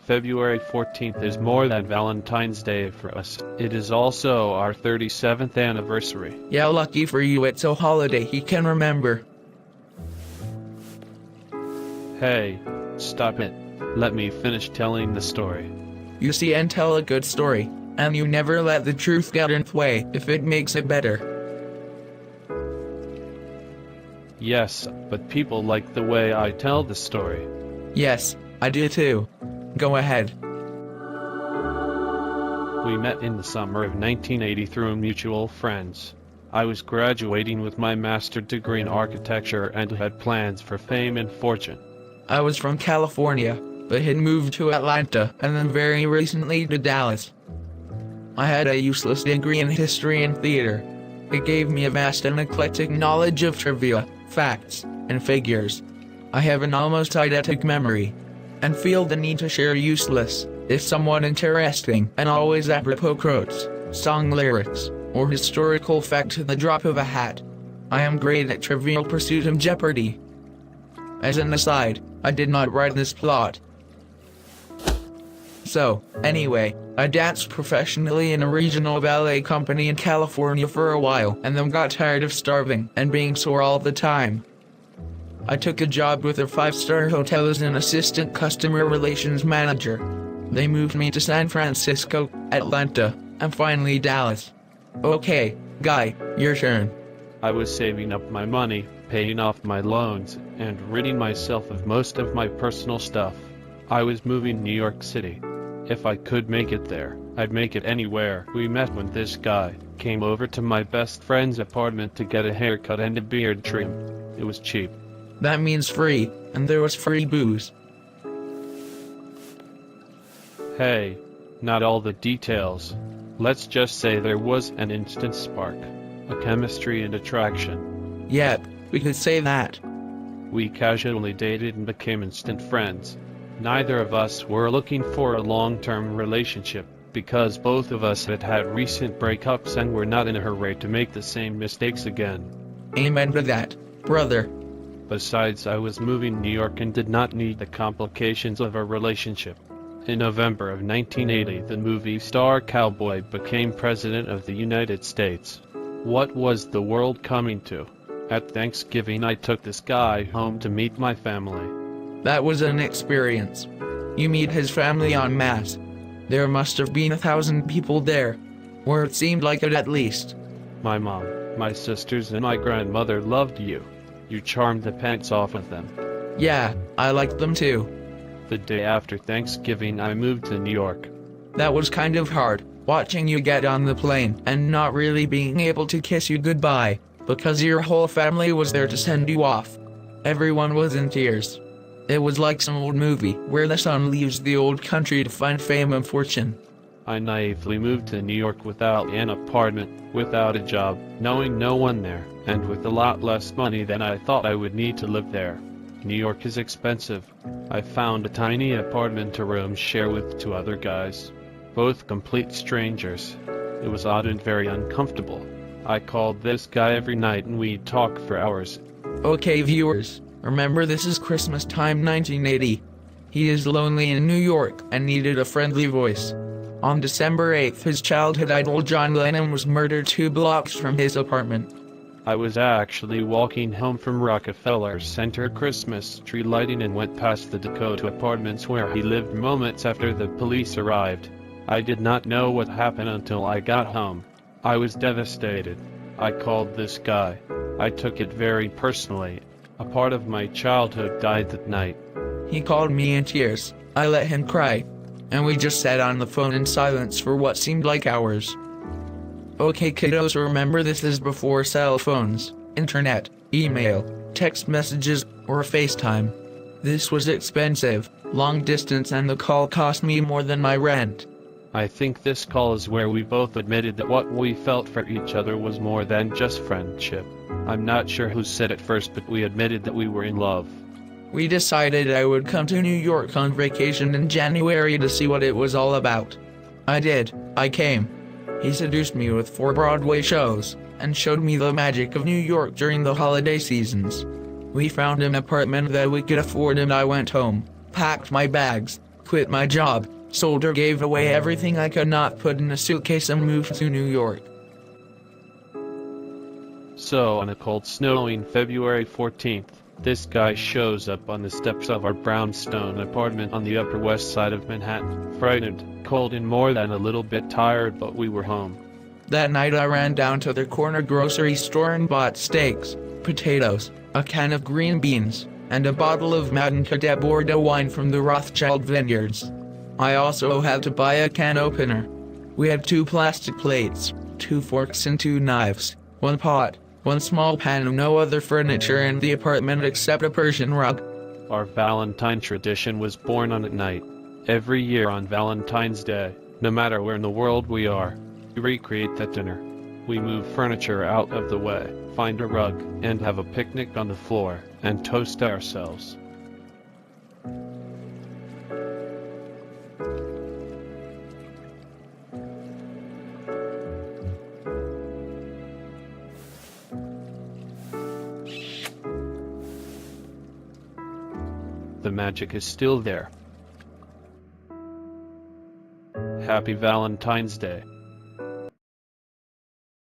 February 14th is more than Valentine's Day for us. It is also our 37th anniversary. Yeah, lucky for you, it's a holiday he can remember. Hey, stop it. Let me finish telling the story. You see and tell a good story, and you never let the truth get in the way if it makes it better. Yes, but people like the way I tell the story. Yes, I do too. Go ahead. We met in the summer of 1980 through mutual friends. I was graduating with my master's degree in architecture and had plans for fame and fortune. I was from California, but had moved to Atlanta and then very recently to Dallas. I had a useless degree in history and theater. It gave me a vast and eclectic knowledge of trivia, facts, and figures. I have an almost eidetic memory, and feel the need to share useless, if somewhat interesting and always apropos quotes, song lyrics, or historical fact at the drop of a hat. I am great at Trivial Pursuit and Jeopardy! As an aside, I did not write this plot. So, anyway, I danced professionally in a regional ballet company in California for a while and then got tired of starving and being sore all the time. I took a job with a 5-star hotel as an assistant customer relations manager. They moved me to San Francisco, Atlanta, and finally Dallas. Okay, Guy, your turn. I was saving up my money, paying off my loans, and ridding myself of most of my personal stuff. I was moving to New York City. If I could make it there, I'd make it anywhere. We met when this guy came over to my best friend's apartment to get a haircut and a beard trim. It was cheap. That means free, and there was free booze. Hey, not all the details. Let's just say there was an instant spark, a chemistry and attraction. Yep, we could say that. We casually dated and became instant friends. Neither of us were looking for a long-term relationship, because both of us had had recent breakups and were not in a hurry to make the same mistakes again. Amen to that, brother. Besides, I was moving to New York and did not need the complications of a relationship. In November of 1980, the movie star cowboy became President of the United States. What was the world coming to? At Thanksgiving, I took this guy home to meet my family. That was an experience. You meet his family en masse. There must have been 1,000 people there. Or it seemed like it at least. My mom, my sisters, and my grandmother loved you. You charmed the pants off of them. Yeah, I liked them too. The day after Thanksgiving, I moved to New York. That was kind of hard, watching you get on the plane and not really being able to kiss you goodbye, because your whole family was there to send you off. Everyone was in tears. It was like some old movie where the son leaves the old country to find fame and fortune. I naively moved to New York without an apartment, without a job, knowing no one there, and with a lot less money than I thought I would need to live there. New York is expensive. I found a tiny apartment to room share with 2 other guys, both complete strangers. It was odd and very uncomfortable. I called this guy every night and we'd talk for hours. Okay, viewers, remember this is Christmas time 1980. He is lonely in New York and needed a friendly voice. On December 8th, his childhood idol John Lennon was murdered 2 blocks from his apartment. I was actually walking home from Rockefeller Center Christmas tree lighting and went past the Dakota Apartments where he lived moments after the police arrived. I did not know what happened until I got home. I was devastated. I called this guy. I took it very personally. A part of my childhood died that night. He called me in tears. I let him cry. And we just sat on the phone in silence for what seemed like hours. Okay kiddos, remember this is before cell phones, internet, email, text messages, or FaceTime. This was expensive, long distance, and the call cost me more than my rent. I think this call is where we both admitted that what we felt for each other was more than just friendship. I'm not sure who said it first, but we admitted that we were in love. We decided I would come to New York on vacation in January to see what it was all about. I did. I came. He seduced me with 4 Broadway shows, and showed me the magic of New York during the holiday seasons. We found an apartment that we could afford and I went home, packed my bags, quit my job, sold or gave away everything I could not put in a suitcase and moved to New York. So on a cold snowing February 14th, this guy shows up on the steps of our brownstone apartment on the Upper West Side of Manhattan, frightened, cold and more than a little bit tired, but we were home. That night I ran down to the corner grocery store and bought steaks, potatoes, a can of green beans, and a bottle of Mountain Cadet Bordeaux wine from the Rothschild Vineyards. I also had to buy a can opener. We had 2 plastic plates, 2 forks and 2 knives, 1 pot, 1 small pan and no other furniture in the apartment except a Persian rug. Our Valentine tradition was born on at night. Every year on Valentine's Day, no matter where in the world we are, we recreate that dinner. We move furniture out of the way, find a rug, and have a picnic on the floor, and toast ourselves. The magic is still there. Happy Valentine's Day.